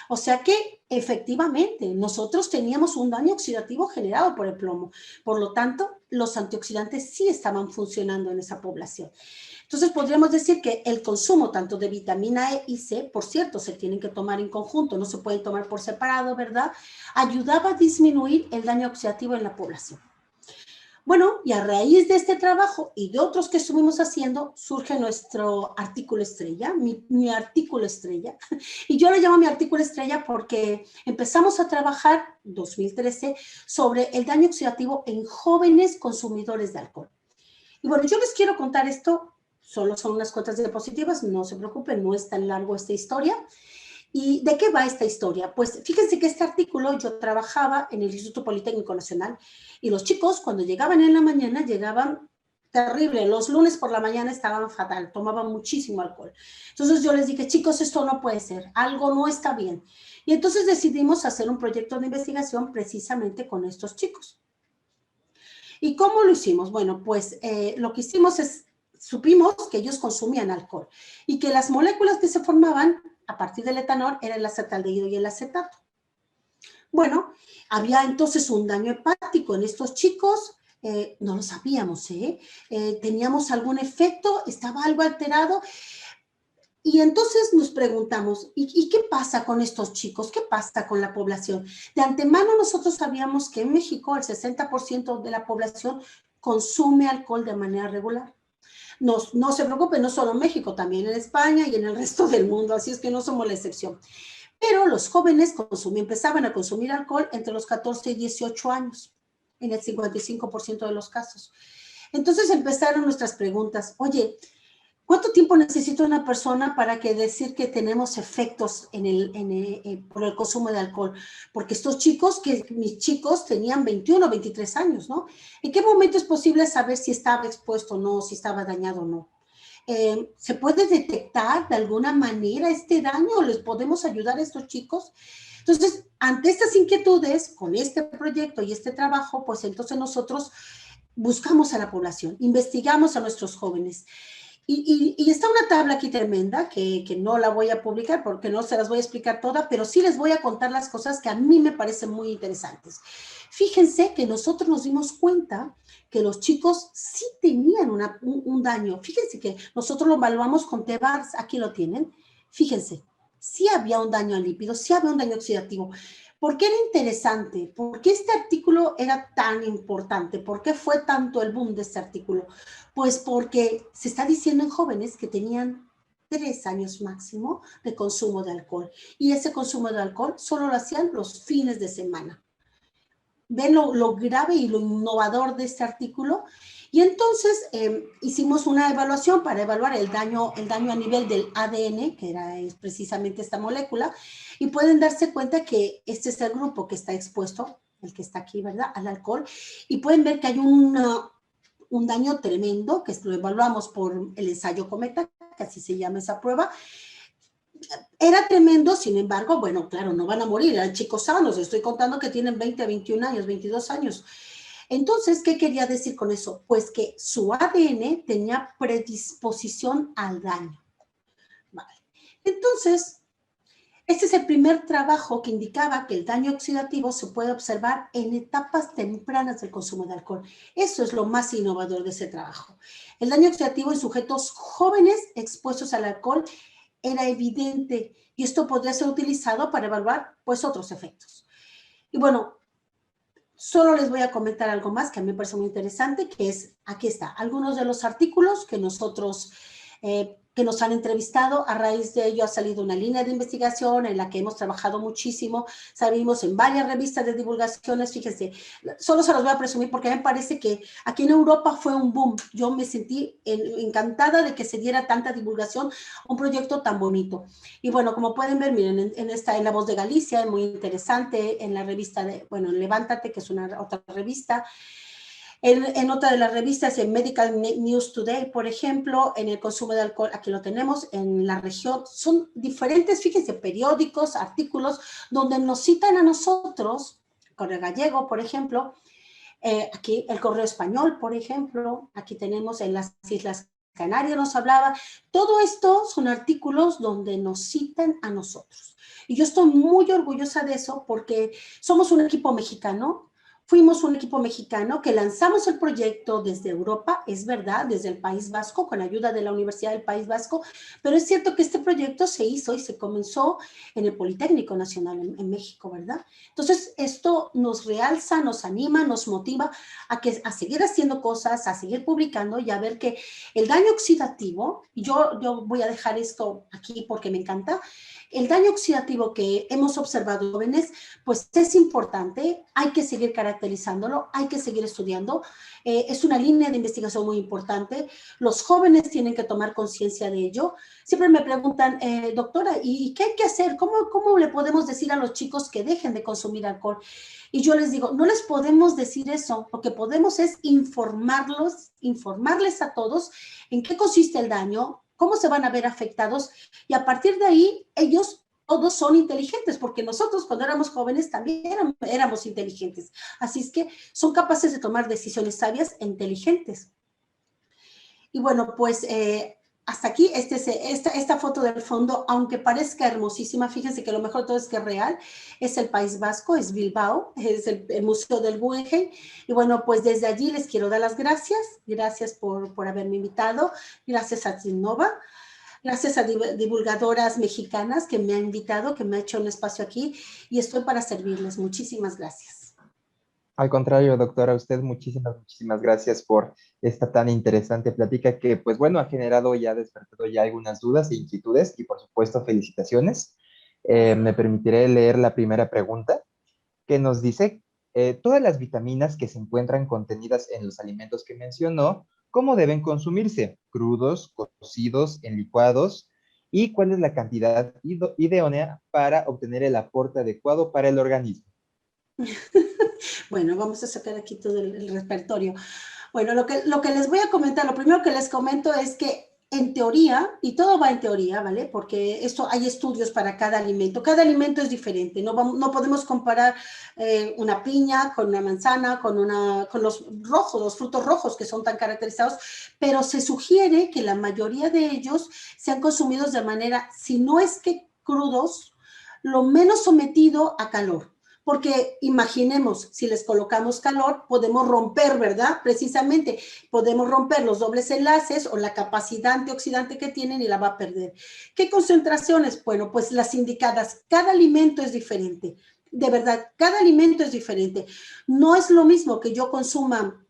O sea que efectivamente nosotros teníamos un daño oxidativo generado por el plomo. Por lo tanto, los antioxidantes sí estaban funcionando en esa población. Entonces podríamos decir que el consumo tanto de vitamina E y C, por cierto, se tienen que tomar en conjunto, no se pueden tomar por separado, ¿verdad? Ayudaba a disminuir el daño oxidativo en la población. Bueno, y a raíz de este trabajo y de otros que estuvimos haciendo, surge nuestro artículo estrella, mi artículo estrella. Y yo lo llamo mi artículo estrella porque empezamos a trabajar, 2013, sobre el daño oxidativo en jóvenes consumidores de alcohol. Y bueno, yo les quiero contar esto, solo son unas cuantas diapositivas, no se preocupen, no es tan largo esta historia. ¿Y de qué va esta historia? Pues fíjense que este artículo yo trabajaba en el Instituto Politécnico Nacional y los chicos cuando llegaban en la mañana llegaban terrible, los lunes por la mañana estaban fatal, tomaban muchísimo alcohol. Entonces yo les dije, chicos, esto no puede ser, algo no está bien. Y entonces decidimos hacer un proyecto de investigación precisamente con estos chicos. ¿Y cómo lo hicimos? Bueno, pues lo que hicimos es, supimos que ellos consumían alcohol y que las moléculas que se formaban a partir del etanol era el acetaldehído y el acetato. Bueno, había entonces un daño hepático en estos chicos, no lo sabíamos, teníamos algún efecto, estaba algo alterado. Y entonces nos preguntamos, ¿y qué pasa con estos chicos? ¿Qué pasa con la población? De antemano nosotros sabíamos que en México el 60% de la población consume alcohol de manera regular. No se preocupen, no solo en México, también en España y en el resto del mundo, así es que no somos la excepción. Pero los jóvenes empezaban a consumir alcohol entre los 14 y 18 años, en el 55% de los casos. Entonces empezaron nuestras preguntas, oye, ¿cuánto tiempo necesita una persona para decir que tenemos efectos por el consumo de alcohol? Porque mis chicos tenían 21 o 23 años, ¿no? ¿En qué momento es posible saber si estaba expuesto o no, si estaba dañado o no? ¿Se puede detectar de alguna manera este daño? ¿Les podemos ayudar a estos chicos? Entonces, ante estas inquietudes, con este proyecto y este trabajo, pues entonces nosotros buscamos a la población, investigamos a nuestros jóvenes. Y está una tabla aquí tremenda que no la voy a publicar porque no se las voy a explicar todas, pero sí les voy a contar las cosas que a mí me parecen muy interesantes. Fíjense que nosotros nos dimos cuenta que los chicos sí tenían un daño. Fíjense que nosotros lo evaluamos con TBARS, aquí lo tienen. Fíjense, sí había un daño a lípidos, sí había un daño oxidativo. ¿Por qué era interesante? ¿Por qué este artículo era tan importante? ¿Por qué fue tanto el boom de este artículo? Pues porque se está diciendo en jóvenes que tenían 3 años máximo de consumo de alcohol. Y ese consumo de alcohol solo lo hacían los fines de semana. ¿Ven lo grave y lo innovador de este artículo? Y entonces hicimos una evaluación para evaluar el daño a nivel del ADN, que es precisamente esta molécula, y pueden darse cuenta que este es el grupo que está expuesto, el que está aquí, ¿verdad?, al alcohol, y pueden ver que hay un daño tremendo, que lo evaluamos por el ensayo Cometa, que así se llama esa prueba. Era tremendo, sin embargo, bueno, claro, no van a morir, eran chicos sanos, estoy contando que tienen 20, 21 años, 22 años. Entonces, ¿qué quería decir con eso? Pues que su ADN tenía predisposición al daño. Vale. Entonces, este es el primer trabajo que indicaba que el daño oxidativo se puede observar en etapas tempranas del consumo de alcohol. Eso es lo más innovador de ese trabajo. El daño oxidativo en sujetos jóvenes expuestos al alcohol era evidente y esto podría ser utilizado para evaluar pues otros efectos. Y bueno, solo les voy a comentar algo más que a mí me parece muy interesante, que es, aquí está, algunos de los artículos que nosotros, que nos han entrevistado. A raíz de ello ha salido una línea de investigación en la que hemos trabajado muchísimo, salimos en varias revistas de divulgaciones, fíjense, solo se los voy a presumir porque me parece que aquí en Europa fue un boom. Yo me sentí encantada de que se diera tanta divulgación a un proyecto tan bonito. Y bueno, como pueden ver, miren, en La Voz de Galicia, es muy interesante, en la revista bueno, Levántate, que es una otra revista, en otra de las revistas, en Medical News Today, por ejemplo, en el consumo de alcohol, aquí lo tenemos, en la región, son diferentes, fíjense, periódicos, artículos, donde nos citan a nosotros, Correo Gallego, por ejemplo, aquí el Correo Español, por ejemplo, aquí tenemos en las Islas Canarias nos hablaba. Todo esto son artículos donde nos citan a nosotros. Y yo estoy muy orgullosa de eso porque somos un equipo mexicano. Fuimos un equipo mexicano que lanzamos el proyecto desde Europa, es verdad, desde el País Vasco, con ayuda de la Universidad del País Vasco, pero es cierto que este proyecto se hizo y se comenzó en el Politécnico Nacional en México, ¿verdad? Entonces, esto nos realza, nos anima, nos motiva a seguir haciendo cosas, a seguir publicando y a ver que el daño oxidativo, y yo voy a dejar esto aquí porque me encanta, el daño oxidativo que hemos observado, jóvenes, pues es importante, hay que seguir caracterizándolo, hay que seguir estudiando, es una línea de investigación muy importante, los jóvenes tienen que tomar conciencia de ello. Siempre me preguntan, doctora, ¿y qué hay que hacer? ¿Cómo le podemos decir a los chicos que dejen de consumir alcohol? Y yo les digo, no les podemos decir eso, lo que podemos es informarles a todos en qué consiste el daño, cómo se van a ver afectados, y a partir de ahí ellos todos son inteligentes, porque nosotros cuando éramos jóvenes también éramos inteligentes. Así es que son capaces de tomar decisiones sabias e inteligentes. Y bueno, pues hasta aquí, esta foto del fondo, aunque parezca hermosísima, fíjense que lo mejor de todo es que es real, es el País Vasco, es Bilbao, es el Museo del Guggenheim. Y bueno, pues desde allí les quiero dar las gracias por haberme invitado, gracias a Trinnova, gracias a divulgadoras mexicanas que me han invitado, que me ha hecho un espacio aquí, y estoy para servirles. Muchísimas gracias. Al contrario, doctora, a usted muchísimas gracias por esta tan interesante plática que, pues bueno, ha despertado ya algunas dudas e inquietudes y, por supuesto, felicitaciones. Me permitiré leer la primera pregunta que nos dice, todas las vitaminas que se encuentran contenidas en los alimentos que mencionó, ¿cómo deben consumirse? ¿Crudos, cocidos, en licuados? ¿Y cuál es la cantidad idónea para obtener el aporte adecuado para el organismo? Bueno, vamos a sacar aquí todo el repertorio. Bueno, lo que les voy a comentar, lo primero que les comento es que en teoría, y todo va en teoría, ¿vale? Porque hay estudios para cada alimento es diferente, no podemos comparar una piña con una manzana, con los frutos rojos que son tan caracterizados, pero se sugiere que la mayoría de ellos sean consumidos de manera, si no es que crudos, lo menos sometido a calor. Porque imaginemos, si les colocamos calor, podemos romper, ¿verdad? Precisamente, podemos romper los dobles enlaces o la capacidad antioxidante que tienen y la va a perder. ¿Qué concentraciones? Bueno, pues las indicadas. Cada alimento es diferente. De verdad, cada alimento es diferente. No es lo mismo que yo consuma,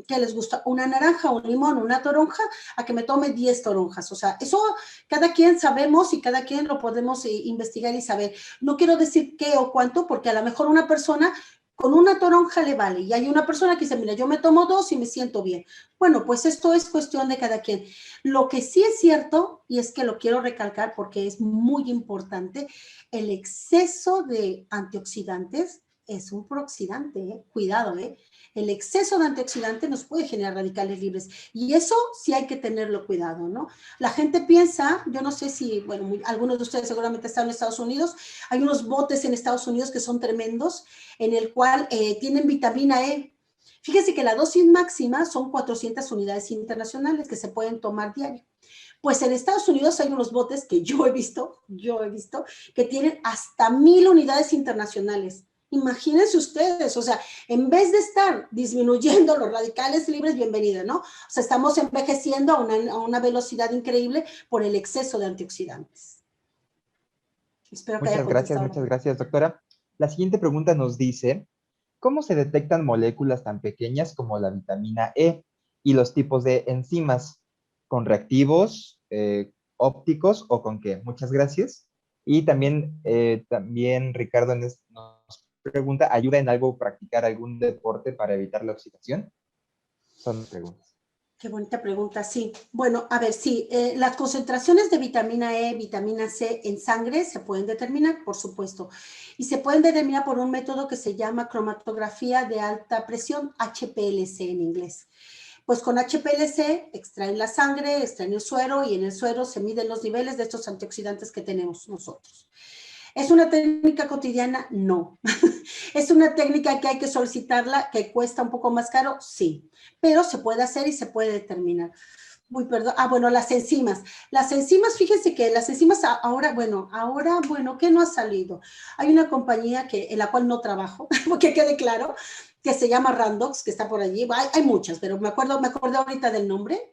que les gusta, una naranja, un limón, una toronja, a que me tome 10 toronjas. O sea, eso cada quien sabemos y cada quien lo podemos investigar y saber. No quiero decir qué o cuánto, porque a lo mejor una persona con una toronja le vale. Y hay una persona que dice, mira, yo me tomo 2 y me siento bien. Bueno, pues esto es cuestión de cada quien. Lo que sí es cierto, y es que lo quiero recalcar porque es muy importante, el exceso de antioxidantes es un prooxidante, cuidado, el exceso de antioxidantes nos puede generar radicales libres y eso sí hay que tenerlo cuidado, ¿no? La gente piensa, yo no sé si, bueno, algunos de ustedes seguramente están en Estados Unidos, hay unos botes en Estados Unidos que son tremendos, en el cual tienen vitamina E. Fíjense que la dosis máxima son 400 unidades internacionales que se pueden tomar diario. Pues en Estados Unidos hay unos botes que yo he visto, que tienen hasta 1000 unidades internacionales. Imagínense ustedes, o sea, en vez de estar disminuyendo los radicales libres, bienvenida, ¿no? O sea, estamos envejeciendo a una velocidad increíble por el exceso de antioxidantes. Espero que haya contestado. Muchas gracias, doctora. La siguiente pregunta nos dice, ¿cómo se detectan moléculas tan pequeñas como la vitamina E y los tipos de enzimas? ¿Con reactivos, ópticos o con qué? Muchas gracias. Y también Ricardo nos pregunta, ¿ayuda en algo practicar algún deporte para evitar la oxidación? Son preguntas. Qué bonita pregunta, sí. Bueno, a ver, sí, las concentraciones de vitamina E, vitamina C en sangre se pueden determinar, por supuesto, y se pueden determinar por un método que se llama cromatografía de alta presión, HPLC en inglés. Pues con HPLC extraen la sangre, extraen el suero y en el suero se miden los niveles de estos antioxidantes que tenemos nosotros. ¿Es una técnica cotidiana? No. ¿Es una técnica que hay que solicitarla, que cuesta un poco más caro? Sí, pero se puede hacer y se puede determinar. Uy, perdón. Bueno, las enzimas. Las enzimas, fíjense que las enzimas ahora, ¿qué no ha salido? Hay una compañía en la cual no trabajo, porque quede claro, que se llama Randox, que está por allí. Hay muchas, pero me acuerdo ahorita del nombre,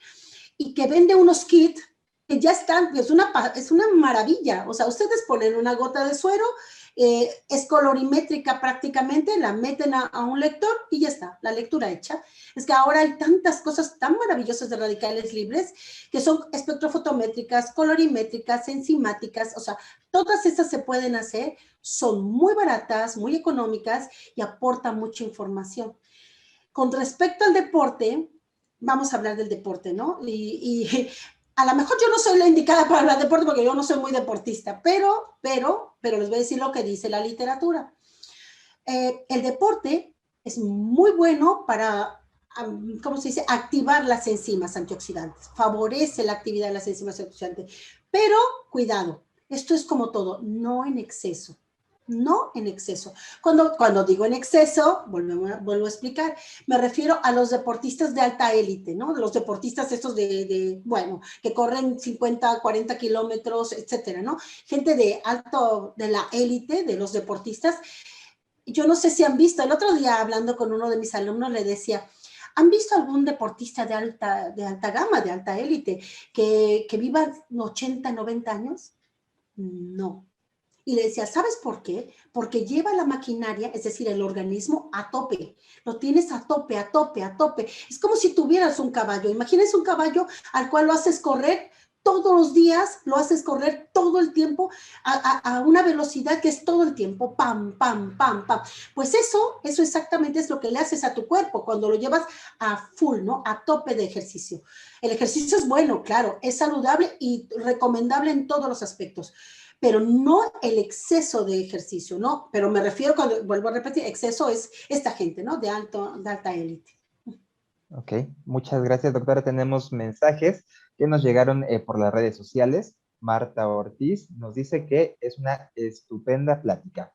y que vende unos kits que ya están, es una maravilla. O sea, ustedes ponen una gota de suero, es colorimétrica prácticamente, la meten a un lector y ya está, la lectura hecha. Es que ahora hay tantas cosas tan maravillosas de radicales libres que son espectrofotométricas, colorimétricas, enzimáticas, o sea, todas esas se pueden hacer, son muy baratas, muy económicas y aportan mucha información. Con respecto al deporte, vamos a hablar del deporte, ¿no? Y a lo mejor yo no soy la indicada para hablar de deporte porque yo no soy muy deportista, pero les voy a decir lo que dice la literatura. El deporte es muy bueno para, ¿cómo se dice?, activar las enzimas antioxidantes, favorece la actividad de las enzimas antioxidantes, pero cuidado, esto es como todo, no en exceso. No en exceso. Cuando digo en exceso, vuelvo a explicar, me refiero a los deportistas de alta élite, ¿no? Los deportistas estos que corren 50, 40 kilómetros, etcétera, ¿no? Gente de la élite, de los deportistas. Yo no sé si han visto, el otro día hablando con uno de mis alumnos le decía, ¿han visto algún deportista de alta gama, de alta élite, que viva 80, 90 años? No. Y le decía, ¿sabes por qué? Porque lleva la maquinaria, es decir, el organismo a tope. Lo tienes a tope, a tope, a tope. Es como si tuvieras un caballo. Imagínense un caballo al cual lo haces correr todos los días, lo haces correr todo el tiempo a una velocidad que es todo el tiempo. Pam, pam, pam, pam. Pues eso exactamente es lo que le haces a tu cuerpo cuando lo llevas a full, ¿no? A tope de ejercicio. El ejercicio es bueno, claro, es saludable y recomendable en todos los aspectos, pero no el exceso de ejercicio, ¿no? Pero me refiero, cuando vuelvo a repetir, exceso es esta gente, ¿no? De alta élite. Ok, muchas gracias, doctora. Tenemos mensajes que nos llegaron por las redes sociales. Marta Ortiz nos dice que es una estupenda plática.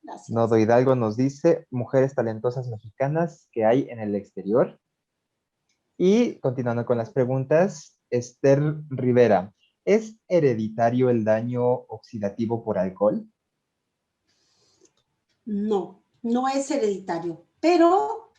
Gracias. Nodo Hidalgo nos dice, mujeres talentosas mexicanas que hay en el exterior. Y continuando con las preguntas, Esther Rivera, ¿es hereditario el daño oxidativo por alcohol? No, no es hereditario, pero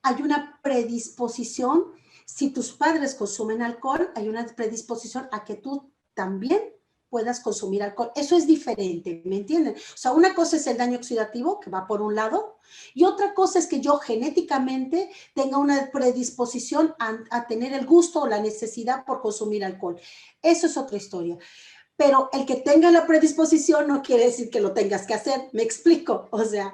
hay una predisposición. Si tus padres consumen alcohol, hay una predisposición a que tú también puedas consumir alcohol. Eso es diferente, ¿me entienden? O sea, una cosa es el daño oxidativo, que va por un lado, y otra cosa es que yo genéticamente tenga una predisposición a tener el gusto o la necesidad por consumir alcohol. Eso es otra historia. Pero el que tenga la predisposición no quiere decir que lo tengas que hacer, me explico. O sea,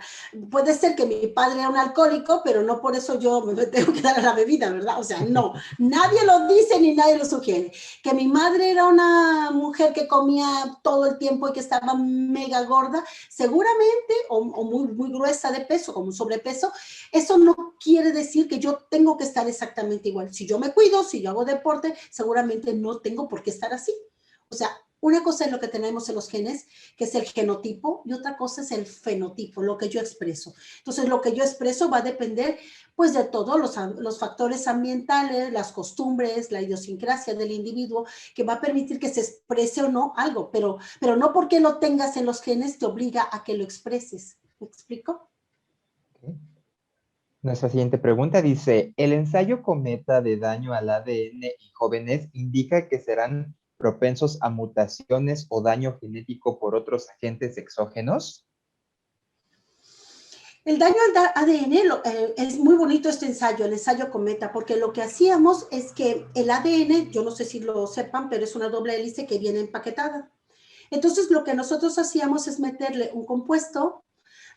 puede ser que mi padre era un alcohólico, pero no por eso yo me tengo que dar a la bebida, ¿verdad? O sea, no, nadie lo dice ni nadie lo sugiere. Que mi madre era una mujer que comía todo el tiempo y que estaba mega gorda, seguramente, o muy, muy gruesa de peso, como un sobrepeso, eso no quiere decir que yo tengo que estar exactamente igual. Si yo me cuido, si yo hago deporte, seguramente no tengo por qué estar así. O sea, una cosa es lo que tenemos en los genes, que es el genotipo, y otra cosa es el fenotipo, lo que yo expreso. Entonces, lo que yo expreso va a depender, pues, de todos los factores ambientales, las costumbres, la idiosincrasia del individuo, que va a permitir que se exprese o no algo, pero no porque lo tengas en los genes te obliga a que lo expreses. ¿Me explico? Ok. Nuestra siguiente pregunta dice, ¿el ensayo cometa de daño al ADN en jóvenes indica que serán propensos a mutaciones o daño genético por otros agentes exógenos? El daño al ADN es muy bonito este ensayo, el ensayo cometa, porque lo que hacíamos es que el ADN, yo no sé si lo sepan, pero es una doble hélice que viene empaquetada. Entonces, lo que nosotros hacíamos es meterle un compuesto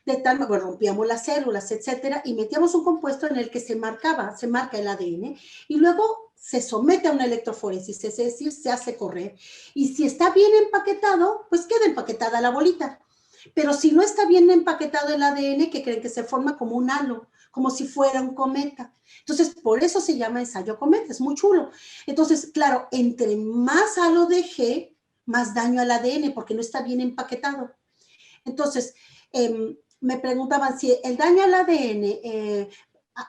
de tal, bueno, rompíamos las células, etcétera, y metíamos un compuesto en el que se marca el ADN, y luego se somete a una electroforesis, es decir, se hace correr. Y si está bien empaquetado, pues queda empaquetada la bolita. Pero si no está bien empaquetado el ADN, que creen que se forma como un halo, como si fuera un cometa. Entonces, por eso se llama ensayo cometa, es muy chulo. Entonces, claro, entre más halo deje, más daño al ADN, porque no está bien empaquetado. Entonces, me preguntaban si el daño al ADN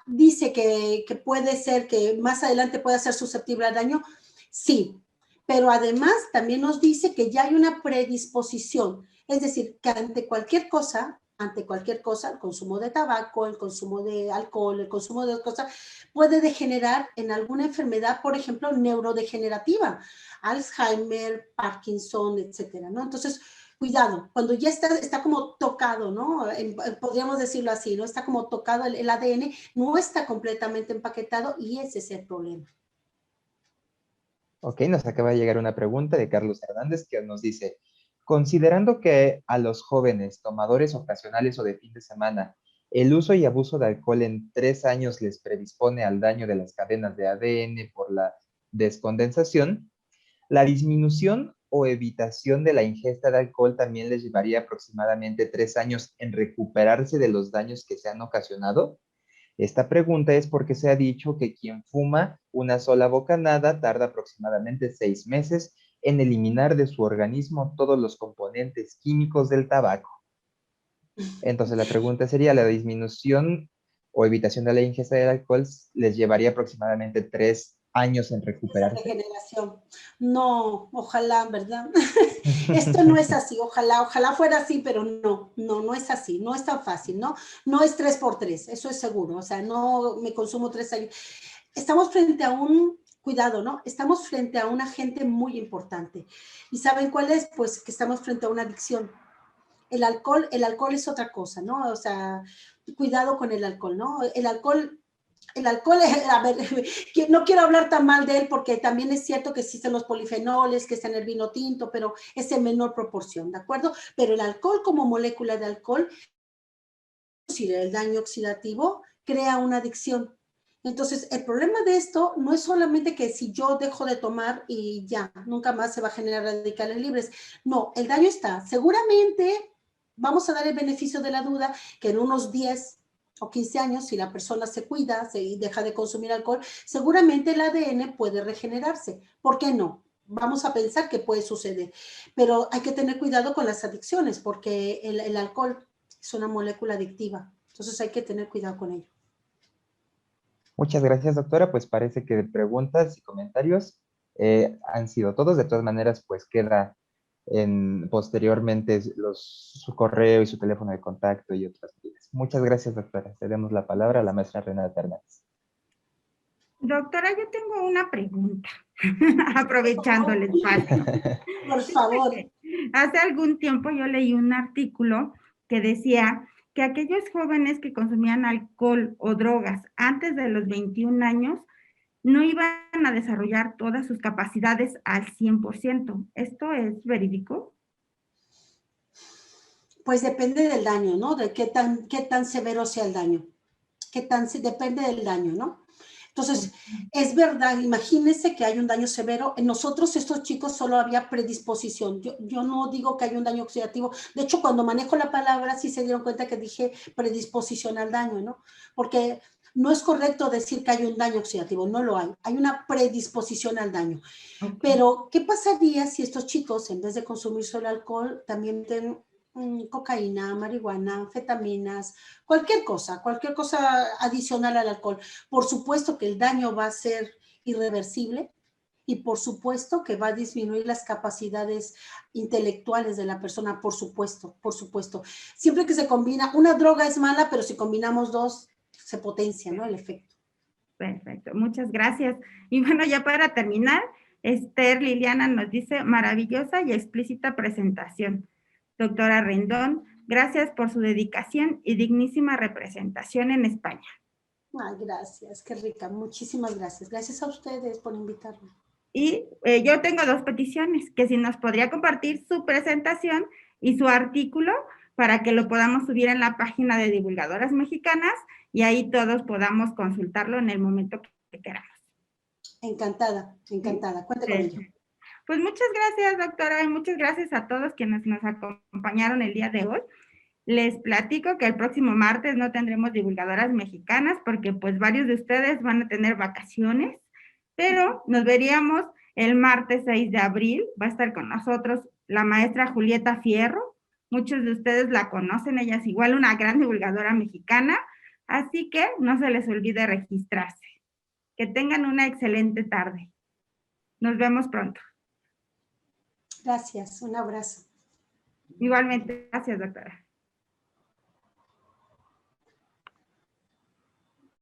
dice que puede ser que más adelante pueda ser susceptible al daño. Sí, pero además también nos dice que ya hay una predisposición. Es decir, que ante cualquier cosa, el consumo de tabaco, el consumo de alcohol, el consumo de cosas, puede degenerar en alguna enfermedad, por ejemplo, neurodegenerativa, Alzheimer, Parkinson, etcétera, ¿no? Entonces, cuidado, cuando ya está como tocado, ¿no? Podríamos decirlo así, ¿no? Está como tocado el ADN, no está completamente empaquetado y ese es el problema. Ok, nos acaba de llegar una pregunta de Carlos Hernández que nos dice, considerando que a los jóvenes tomadores ocasionales o de fin de semana, el uso y abuso de alcohol en 3 años les predispone al daño de las cadenas de ADN por la descondensación, la disminución o evitación de la ingesta de alcohol también les llevaría aproximadamente 3 años en recuperarse de los daños que se han ocasionado. Esta pregunta es porque se ha dicho que quien fuma una sola bocanada tarda aproximadamente 6 meses en eliminar de su organismo todos los componentes químicos del tabaco. Entonces la pregunta sería, ¿la disminución o evitación de la ingesta del alcohol les llevaría aproximadamente 3 años en Esa recuperarse? degeneración. No, ojalá, ¿verdad? Esto no es así, ojalá fuera así, pero no es así, no es tan fácil, ¿no? No es 3 por 3, eso es seguro, o sea, no me consumo 3 años. Estamos frente a cuidado, ¿no? Estamos frente a un agente muy importante. ¿Y saben cuál es? Pues que estamos frente a una adicción. El alcohol es otra cosa, ¿no? O sea, cuidado con el alcohol, ¿no? El alcohol, a ver, no quiero hablar tan mal de él porque también es cierto que existen los polifenoles, que está en el vino tinto, pero es en menor proporción, ¿de acuerdo? Pero el alcohol como molécula de alcohol, si el daño oxidativo crea una adicción. Entonces, el problema de esto no es solamente que si yo dejo de tomar y ya, nunca más se va a generar radicales libres. No, el daño está. Seguramente vamos a dar el beneficio de la duda que en unos 10 o 15 años, si la persona se cuida y deja de consumir alcohol, seguramente el ADN puede regenerarse. ¿Por qué no? Vamos a pensar que puede suceder, pero hay que tener cuidado con las adicciones porque el alcohol es una molécula adictiva, entonces hay que tener cuidado con ello. Muchas gracias, doctora. Pues parece que de preguntas y comentarios han sido todos. De todas maneras, pues queda posteriormente su correo y su teléfono de contacto y otras medidas. Muchas gracias, doctora. Cedemos la palabra a la maestra Renata Hernández. Doctora, yo tengo una pregunta. aprovechando el espacio. Por favor. Hace algún tiempo yo leí un artículo que decía que aquellos jóvenes que consumían alcohol o drogas antes de los 21 años no iban a desarrollar todas sus capacidades al 100%. ¿Esto es verídico? Pues depende del daño, ¿no? De qué tan severo sea el daño. Depende del daño, ¿no? Entonces, es verdad, imagínense que hay un daño severo. En nosotros, estos chicos, solo había predisposición. Yo no digo que hay un daño oxidativo. De hecho, cuando manejo la palabra, sí se dieron cuenta que dije predisposición al daño, ¿no? Porque no es correcto decir que hay un daño oxidativo, no lo hay. Hay una predisposición al daño. Okay. Pero, ¿qué pasaría si estos chicos, en vez de consumir solo alcohol, también tienen cocaína, marihuana, anfetaminas, cualquier cosa adicional al alcohol? Por supuesto que el daño va a ser irreversible y por supuesto que va a disminuir las capacidades intelectuales de la persona, por supuesto, por supuesto. Siempre que se combina, una droga es mala, pero si combinamos dos, se potencia, ¿no? El efecto. Perfecto, muchas gracias. Y bueno, ya para terminar, Esther Liliana nos dice, maravillosa y explícita presentación. Doctora Rendón, gracias por su dedicación y dignísima representación en España. Ay, gracias, qué rica, muchísimas gracias. Gracias a ustedes por invitarme. Y yo tengo dos peticiones, que si nos podría compartir su presentación y su artículo para que lo podamos subir en la página de Divulgadoras Mexicanas y ahí todos podamos consultarlo en el momento que queramos. Encantada, encantada. Cuente con ello. Pues muchas gracias, doctora, y muchas gracias a todos quienes nos acompañaron el día de hoy. Les platico que el próximo martes no tendremos Divulgadoras Mexicanas porque pues varios de ustedes van a tener vacaciones, pero nos veríamos el martes 6 de abril. Va a estar con nosotros la maestra Julieta Fierro. Muchos de ustedes la conocen, ella es igual una gran divulgadora mexicana, así que no se les olvide registrarse. Que tengan una excelente tarde. Nos vemos pronto. Gracias, un abrazo. Igualmente, gracias, doctora.